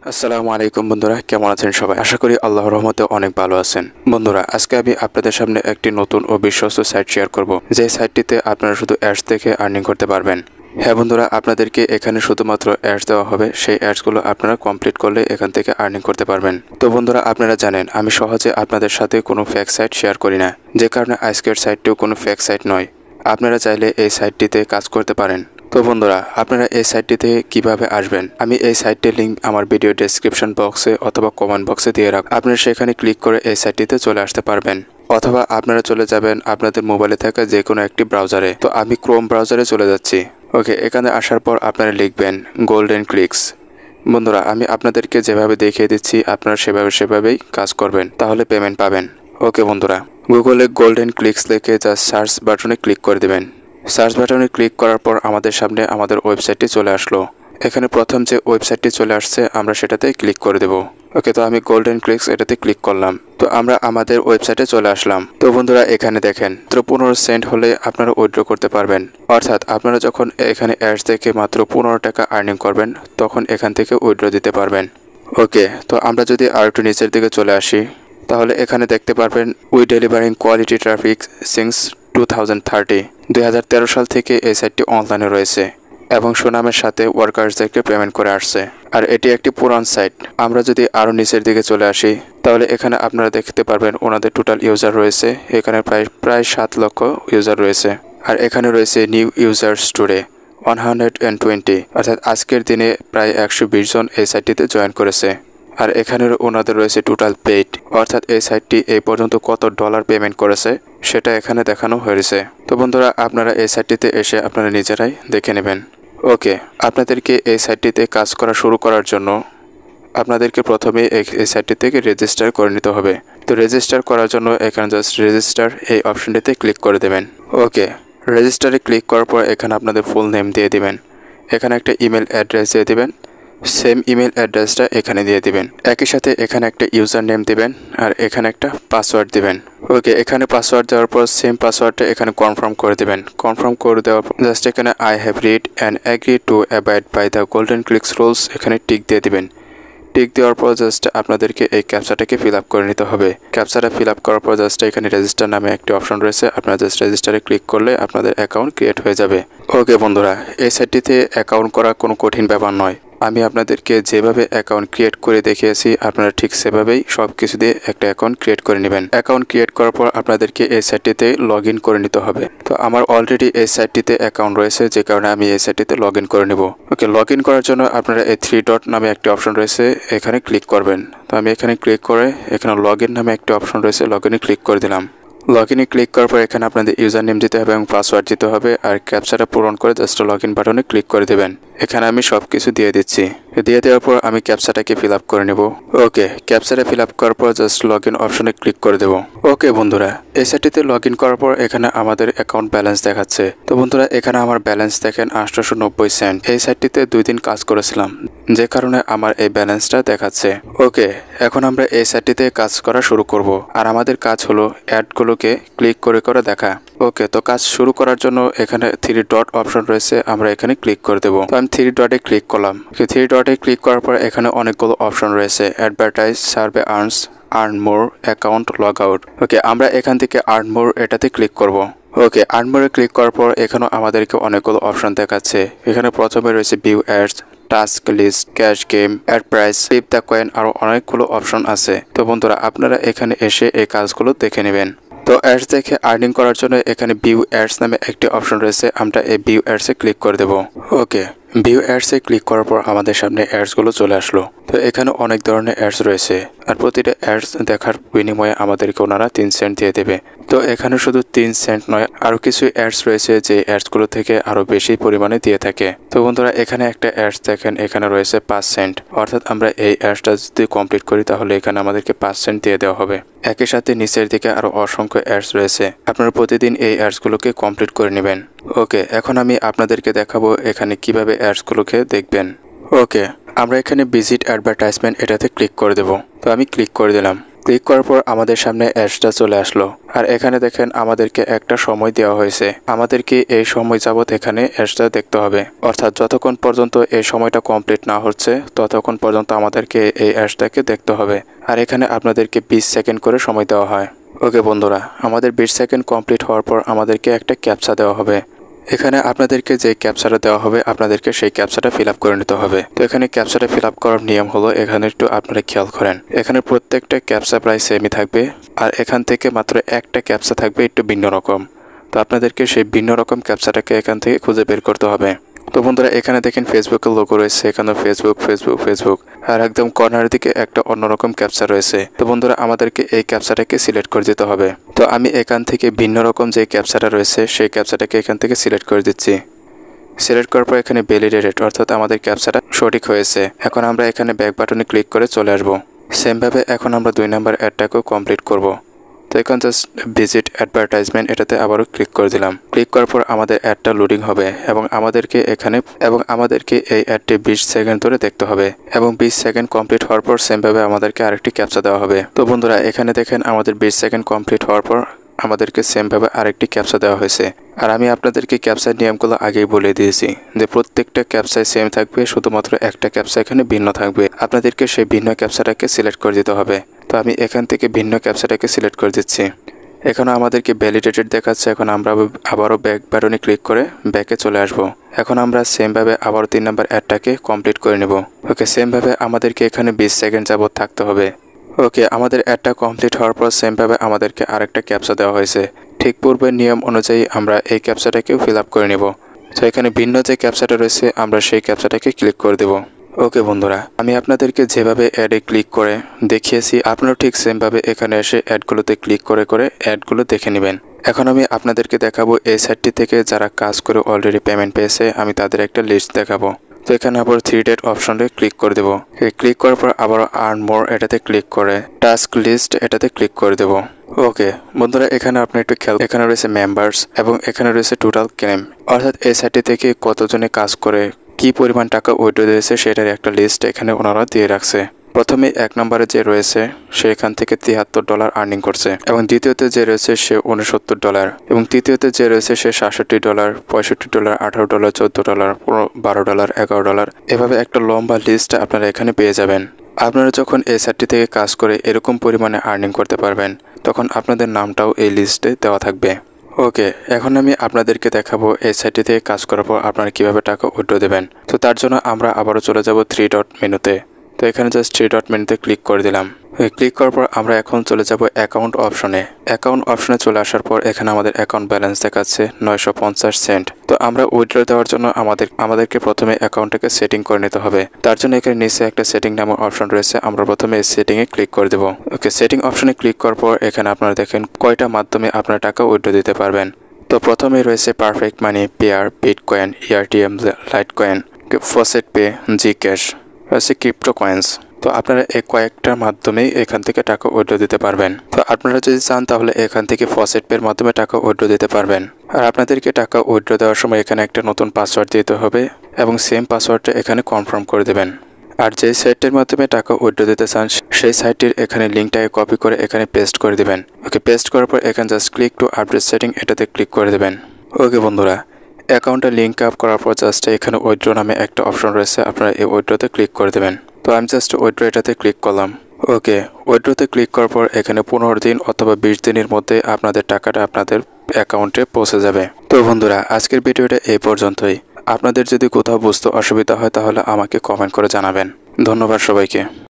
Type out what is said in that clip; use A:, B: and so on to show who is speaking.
A: আসসালামু আলাইকুম বন্ধুরা, কেমন আছেন সবাই? আশা করি আল্লাহর রহমতে অনেক ভালো আছেন। বন্ধুরা, আজকে আমি আপনাদের সামনে একটি নতুন ও বিশ্বস্ত সাইট শেয়ার করব, যে সাইটটিতে আপনারা শুধু অ্যাডস থেকে আর্নিং করতে পারবেন। হ্যাঁ বন্ধুরা, আপনাদেরকে এখানে শুধুমাত্র অ্যাডস দেওয়া হবে, সেই অ্যাডসগুলো আপনারা কমপ্লিট করলে এখান থেকে আর্নিং করতে পারবেন। তো বন্ধুরা, আপনারা জানেন আমি সহজে আপনাদের সাথে কোনো ফেক সাইট শেয়ার করি না, যে কারণে আজকের সাইটটিও কোনো ফেক সাইট নয়। আপনারা চাইলে এই সাইটটিতে কাজ করতে পারেন। তো বন্ধুরা, আপনারা এই সাইটটিতে কিভাবে আসবেন, আমি এই সাইটটির লিঙ্ক আমার ভিডিও ডেসক্রিপশন বক্সে অথবা কমেন্ট বক্সে দিয়ে রাখব। আপনারা সেখানে ক্লিক করে এই সাইটটিতে চলে আসতে পারবেন, অথবা আপনারা চলে যাবেন আপনাদের মোবাইলে থাকা যে কোনো একটি ব্রাউজারে। তো আমি ক্রোম ব্রাউজারে চলে যাচ্ছি। ওকে, এখানে আসার পর আপনারা লিখবেন goldenclix। বন্ধুরা, আমি আপনাদেরকে যেভাবে দেখিয়ে দিচ্ছি আপনারা সেভাবেই কাজ করবেন, তাহলে পেমেন্ট পাবেন। ওকে বন্ধুরা, গুগলে goldenclix লিখে জাস্ট সার্চ বাটনে ক্লিক করে দেবেন। সার্চ বাটনে ক্লিক করার পর আমাদের সামনে আমাদের ওয়েবসাইটটি চলে আসলো। এখানে প্রথম যে ওয়েবসাইটটি চলে আসছে আমরা সেটাতে ক্লিক করে দেব। ওকে, তো আমি goldenclix এটাতে ক্লিক করলাম। তো আমরা আমাদের ওয়েবসাইটে চলে আসলাম। তো বন্ধুরা, এখানে দেখেন মাত্র 15 সেন্ট হলে আপনারা উইথড্র করতে পারবেন। অর্থাৎ আপনারা যখন এখানে অ্যাডস থেকে মাত্র 15 টাকা আর্নিং করবেন, তখন এখান থেকে উইথড্র দিতে পারবেন। ওকে, তো আমরা যদি আর একটু নিচের দিকে চলে আসি, তাহলে এখানে দেখতে পারবেন we delivering quality traffic since 2013 সাল থেকে এই সাইটটি অনলাইনে রয়েছে এবং সুনামের সাথে ওয়ার্কার্সদেরকে পেমেন্ট করে আসছে। আর এটি একটি পুরান সাইট। আমরা যদি আরও নিচের দিকে চলে আসি, তাহলে এখানে আপনারা দেখতে পারবেন ওনাদের টোটাল ইউজার রয়েছে এখানে প্রায় 7 লক্ষ ইউজার রয়েছে। আর এখানে রয়েছে নিউ ইউজার্স টুডে 120, অর্থাৎ আজকের দিনে প্রায় 120 জন এই সাইটটিতে জয়েন করেছে। আর এখানে ওনাদের রয়েছে টোটাল পেইড, অর্থাৎ এই সাইটটি এই পর্যন্ত কত ডলার পেমেন্ট করেছে সেটা এখানে দেখানো হয়েছে। তো বন্ধুরা, আপনারা এই সাইটটিতে এসে আপনারা নিজেরাই দেখে নেবেন। ওকে, আপনাদেরকে এই সাইটটিতে কাজ করা শুরু করার জন্য আপনাদেরকে প্রথমে এই সাইটটি থেকে রেজিস্টার করে নিতে হবে। তো রেজিস্টার করার জন্য এখানে জাস্ট রেজিস্টার এই অপশনটিতে ক্লিক করে দেবেন। ওকে, রেজিস্টারে ক্লিক করার পর এখানে আপনাদের ফুল নেম দিয়ে দিবেন। এখানে একটা ইমেল অ্যাড্রেস দিয়ে দিবেন, সেম ইমেল অ্যাড্রেসটা এখানে দিয়ে দিবেন। একই সাথে এখানে একটা ইউজার নেম দিবেন আর এখানে একটা পাসওয়ার্ড দিবেন। ওকে, এখানে পাসওয়ার্ড দেওয়ার পর সেম পাসওয়ার্ডটা এখানে কনফার্ম করে দিবেন। কনফার্ম করে দেওয়ার পর জাস্ট এখানে I have read and agree to abide by the goldenclix rules এখানে টিক দিয়ে দিবেন। টিক দেওয়ার পর জাস্ট আপনাদেরকে এই ক্যাপচাটাকে ফিল আপ করে নিতে হবে। ক্যাপচাটা ফিল আপ করার পর জাস্ট এখানে রেজিস্টার নামে একটি অপশন রয়েছে, আপনারা জাস্ট রেজিস্টারে ক্লিক করলে আপনাদের অ্যাকাউন্ট ক্রিয়েট হয়ে যাবে। ওকে বন্ধুরা, এই সাইটটিতে অ্যাকাউন্ট করা কোনো কঠিন ব্যাপার নয়। আমি আপনাদেরকে যেভাবে অ্যাকাউন্ট ক্রিয়েট করে দেখিয়েছি আপনারা ঠিক সেভাবেই সব কিছু দিয়ে একটা অ্যাকাউন্ট ক্রিয়েট করে নেবেন। অ্যাকাউন্ট ক্রিয়েট করার পর আপনাদেরকে এই সাইটটিতে লগ ইন করে নিতে হবে। তো আমার অলরেডি এই সাইটটিতে অ্যাকাউন্ট রয়েছে, যে কারণে আমি এই সাইটটিতে লগ ইন করে নেব। ওকে, লগ ইন করার জন্য আপনারা এই 3 ডট নামে একটি অপশন রয়েছে, এখানে ক্লিক করবেন। তো আমি এখানে ক্লিক করে এখানে লগ ইন নামে একটি অপশন রয়েছে, লগ ইনে ক্লিক করে দিলাম। লগ ইনে ক্লিক করার পর এখানে আপনাদের ইউজার নেম দিতে হবে এবং পাসওয়ার্ড দিতে হবে, আর ক্যাপচাটা পূরণ করে জাস্ট লগ ইন বাটনে ক্লিক করে দেবেন। এখানে আমি সব কিছু দিয়ে দিচ্ছি। দিয়ে দেওয়ার পর আমি ক্যাপচাটাকে ফিল আপ করে নেব। ওকে, ক্যাপচাটা ফিল আপ করার পর জাস্ট লগ ইন অপশনে ক্লিক করে দেব। ওকে বন্ধুরা, এই সাইটটিতে লগ ইন করার পর এখানে আমাদের অ্যাকাউন্ট ব্যালেন্স দেখাচ্ছে। তো বন্ধুরা, এখানে আমার ব্যালেন্স দেখেন 890 সেন্ট। এই সাইটটিতে 2 দিন কাজ করেছিলাম, যে কারণে আমার এই ব্যালেন্সটা দেখাচ্ছে। ওকে, এখন আমরা এই সাইটটিতে কাজ করা শুরু করব, আর আমাদের কাজ হলো অ্যাডগুলোকে ক্লিক করে করে দেখা। ওকে, তো কাজ শুরু করার জন্য এখানে 3 ডট অপশন রয়েছে, আমরা এখানে ক্লিক করে দেব। তো আমি 3 ডটে ক্লিক করলাম। 3 ডটে ক্লিক করার পর এখানে অনেকগুলো অপশন রয়েছে, advertise, survey earns, earn more, account, log out. Okay, আমরা এখান থেকে আর্ন মোর এটাতে ক্লিক করব। ওকে, আর্ন মোরে ক্লিক করার পর এখানেও আমাদেরকে অনেকগুলো অপশন দেখাচ্ছে। এখানে প্রথমে রয়েছে view ads, task list, cash game, ad price, flip the coin, আরও অনেকগুলো অপশন আছে। তো বন্ধুরা, আপনারা এখানে এসে এই কাজগুলো দেখে নেবেন। তো অ্যাডস দেখে আর্নিং করার জন্য এখানে ভিউ অ্যাডস নামে একটি অপশন রয়েছে, আমরা এই ভিউ অ্যাডসে ক্লিক করে দেব। ওকে, ভিউ অ্যাডসে ক্লিক করার পর আমাদের সামনে অ্যাডসগুলো চলে আসলো। তো এখানে অনেক ধরনের অ্যাডস রয়েছে, আর প্রতিটা অ্যাডস দেখার বিনিময়ে আমাদেরকে ওনারা 3 সেন্ট দিয়ে দেবে। তো এখানে শুধু 3 সেন্ট নয়, আরও কিছু অ্যাডস রয়েছে যে অ্যাডসগুলো থেকে আরও বেশি পরিমাণে দিয়ে থাকে। তো বন্ধুরা, এখানে একটা অ্যাডস দেখেন, এখানে রয়েছে 5 সেন্ট, অর্থাৎ আমরা এই অ্যাডসটা যদি কমপ্লিট করি তাহলে এখানে আমাদেরকে 5 সেন্ট দিয়ে দেওয়া হবে। একই সাথে নিচের দিকে আরও অসংখ্য অ্যাডস রয়েছে, আপনারা প্রতিদিন এই অ্যাডসগুলোকে কমপ্লিট করে নেবেন। ওকে, এখন আমি আপনাদেরকে দেখাবো এখানে কিভাবে অ্যাডসগুলোকে দেখবেন। ওকে, আমরা এখানে ভিজিট অ্যাডভার্টাইজমেন্ট এটাতে ক্লিক করে দেব। তো আমি ক্লিক করে দিলাম। ক্লিক করার পর আমাদের সামনে অ্যাডসটা চলে আসলো। আর এখানে দেখেন আমাদেরকে একটা সময় দেওয়া হয়েছে, আমাদেরকে এই সময় যাবত এখানে অ্যাডসটা দেখতে হবে, অর্থাৎ যতক্ষণ পর্যন্ত এই সময়টা কমপ্লিট না হচ্ছে ততক্ষণ পর্যন্ত আমাদেরকে এই অ্যাডসটাকে দেখতে হবে। আর এখানে আপনাদেরকে 20 সেকেন্ড করে সময় দেওয়া হয়। ওকে বন্ধুরা, আমাদের 20 সেকেন্ড কমপ্লিট হওয়ার পর আমাদেরকে একটা ক্যাপচা দেওয়া হবে। এখানে আপনাদেরকে যে ক্যাপচাটা দেওয়া হবে আপনাদেরকে সেই ক্যাপচাটা ফিল আপ করে নিতে হবে। তো এখানে ক্যাপচাটা ফিল আপ করার নিয়ম হলো, এখানে একটু আপনারা খেয়াল করেন, এখানে প্রত্যেকটা ক্যাপচা প্রায় সেমই থাকবে। আর এখান থেকে মাত্র একটা ক্যাপচা থাকবে একটু ভিন্ন রকম। তো আপনাদেরকে সেই ভিন্ন রকম ক্যাপচাটাকে এখান থেকে খুঁজে বের করতে হবে। তো বন্ধুরা এখানে দেখেন ফেসবুকের লোগো রয়েছে, এখানে ফেসবুক আর একদম কর্নারের দিকে একটা অন্যরকম ক্যাপচা রয়েছে। তো বন্ধুরা আমাদেরকে এই ক্যাপচাটাকে সিলেক্ট করে দিতে হবে। তো আমি এখান থেকে ভিন্ন রকম যে ক্যাপচাটা রয়েছে সেই ক্যাপচাটাকে এখান থেকে সিলেক্ট করে দিচ্ছি। সিলেক্ট করার পর এখানে ভ্যালিডেটেড, অর্থাৎ আমাদের ক্যাপচাটা সঠিক হয়েছে। এখন আমরা এখানে ব্যাক বাটনে ক্লিক করে চলে আসব। সেমভাবে এখন আমরা 2 নম্বর অ্যাডটাকেও কমপ্লিট করব। তো এখন জাস্ট ভিজিট অ্যাডভার্টাইজমেন্ট এটাতে আবারও ক্লিক করে দিলাম। ক্লিক করার পর আমাদের অ্যাডটা লোডিং হবে এবং আমাদেরকে এই অ্যাডটি 20 সেকেন্ড ধরে দেখতে হবে এবং 20 সেকেন্ড কমপ্লিট হওয়ার পর সেমভাবে আমাদেরকে আরেকটি ক্যাপচা দেওয়া হবে। তো বন্ধুরা এখানে দেখেন আমাদের 20 সেকেন্ড কমপ্লিট হওয়ার পর আমাদেরকে সেমভাবে আরেকটি ক্যাপচা দেওয়া হয়েছে। আর আমি আপনাদেরকে ক্যাপচার নিয়মগুলো আগেই বলে দিয়েছি যে প্রত্যেকটা ক্যাপচায় সেম থাকবে, শুধুমাত্র একটা ক্যাপচা এখানে ভিন্ন থাকবে। আপনাদেরকে সেই ভিন্ন ক্যাপচাটাকে সিলেক্ট করে দিতে হবে। তো আমি এখান থেকে ভিন্ন ক্যাপচাটাকে সিলেক্ট করে দিচ্ছি। এখানে আমাদেরকে ভ্যালিডেটেড দেখাচ্ছে। এখন আমরা আবারও ব্যাক বাটনে ক্লিক করে ব্যাকে চলে আসব। এখন আমরা সেমভাবে আবারও 3 নম্বর অ্যাডটাকে কমপ্লিট করে নেব। ওকে, সেমভাবে আমাদেরকে এখানে 20 সেকেন্ড যাবত থাকতে হবে। ওকে, আমাদের অ্যাডটা কমপ্লিট হওয়ার পর সেমভাবে আমাদেরকে আরেকটা ক্যাপচা দেওয়া হয়েছে। ঠিক পূর্বের নিয়ম অনুযায়ী আমরা এই ক্যাপচাটাকেও ফিল আপ করে নেব। তো এখানে ভিন্ন যে ক্যাপচাটা রয়েছে আমরা সেই ক্যাপচাটাকে ক্লিক করে দেব। ওকে বন্ধুরা, আমি আপনাদেরকে যেভাবে অ্যাডে ক্লিক করে দেখিয়েছি আপনারাও ঠিক সেমভাবে এখানে এসে অ্যাডগুলোতে ক্লিক করে করে অ্যাডগুলো দেখে নেবেন। এখন আমি আপনাদেরকে দেখাবো এই সাইটটি থেকে যারা কাজ করে অলরেডি পেমেন্ট পেয়েছে, আমি তাদের একটা লিস্ট দেখাবো। তো এখানে আবার 3 ডেট অপশনে ক্লিক করে দেবো। ক্লিক করার পর আবার আর্ন মোর এটাতে ক্লিক করে টাস্ক লিস্ট এটাতে ক্লিক করে দেবো। ওকে বন্ধুরা, এখানে আপনি একটু খেয়াল, এখানে রয়েছে মেম্বার্স এবং এখানে রয়েছে টোটাল ক্লেম, অর্থাৎ এই সাইটটি থেকে কতজনে কাজ করে কি পরিমাণ টাকা উইথড্র দিয়েছে সেটার একটা লিস্ট এখানে ওনারা দিয়ে রাখছে। প্রথমে 1 নম্বরে যে রয়েছে সে এখান থেকে $73 আর্নিং করছে এবং দ্বিতীয়তে যে রয়েছে সে $69 এবং তৃতীয়তে যে রয়েছে সে $67, $65, $18, $14, $12, $11, এভাবে একটা লম্বা লিস্ট আপনারা এখানে পেয়ে যাবেন। আপনারা যখন এই সাইটটি থেকে কাজ করে এরকম পরিমাণে আর্নিং করতে পারবেন তখন আপনাদের নামটাও এই লিস্টে দেওয়া থাকবে। ওকে, এখন আমি আপনাদেরকে দেখাবো এই সাইটটি থেকে কাজ করার পর আপনারা কীভাবে টাকা উইথড্র দেবেন। তো তার জন্য আমরা আবারও চলে যাব 3 ডট মেনুতে। তো এখানে জাস্ট 3 ডট মেনুতে ক্লিক করে দিলাম। ক্লিক করার পর আমরা এখন চলে যাব অ্যাকাউন্ট অপশনে। অ্যাকাউন্ট অপশনে চলে আসার পর এখানে আমাদের অ্যাকাউন্ট ব্যালেন্স দেখাচ্ছে 950 সেন্ট। তো আমরা উইথড্র দেওয়ার জন্য আমাদেরকে প্রথমে অ্যাকাউন্টটাকে সেটিং করে নিতে হবে। তার জন্য এখানে নিচে একটা সেটিং নামক অপশন রয়েছে, আমরা প্রথমে এই সেটিংয়ে ক্লিক করে দেবো। ওকে, সেটিং অপশনে ক্লিক করার পর এখানে আপনারা দেখেন কয়টা মাধ্যমে আপনারা টাকা উইথড্র দিতে পারবেন। তো প্রথমেই রয়েছে Perfect Money, Payeer, bitcoin, ERTM, litecoin, Faucet Pay, G cash, রয়েছে ক্রিপ্টো কয়েন্স। তো আপনারা এই কয়েকটার মাধ্যমেই এখান থেকে টাকা উইথড্র দিতে পারবেন। তো আপনারা যদি চান তাহলে এখান থেকে ফসেট পের মাধ্যমে টাকা উইথড্র দিতে পারবেন। আর আপনাদেরকে টাকা উইথড্র দেওয়ার সময় এখানে একটা নতুন পাসওয়ার্ড দিতে হবে এবং সেম পাসওয়ার্ডটা এখানে কনফার্ম করে দেবেন। আর যেই সাইটটির মাধ্যমে টাকা উইথড্র দিতে চান সেই সাইটটির এখানে লিঙ্কটাকে কপি করে এখানে পেস্ট করে দেবেন। ওকে, পেস্ট করার পর এখানে just click to update setting এটাতে ক্লিক করে দেবেন। ওকে বন্ধুরা, অ্যাকাউন্টটা লিঙ্ক আপ করার পর জাস্ট এখানে উইথড্র নামে একটা অপশন রয়েছে, আপনারা এই উইথড্রতে ক্লিক করে দেবেন। তো আমি জাস্ট উইথড্র এটাতে ক্লিক করলাম। ওকে, উইথড্রতে ক্লিক করার পর এখানে 15 দিন অথবা 20 দিনের মধ্যে আপনাদের টাকাটা আপনাদের অ্যাকাউন্টে পৌঁছে যাবে। তো বন্ধুরা, আজকের ভিডিওটা এই পর্যন্তই। আপনাদের যদি কোথাও বুঝতে অসুবিধা হয় তাহলে আমাকে কমেন্ট করে জানাবেন। ধন্যবাদ সবাইকে।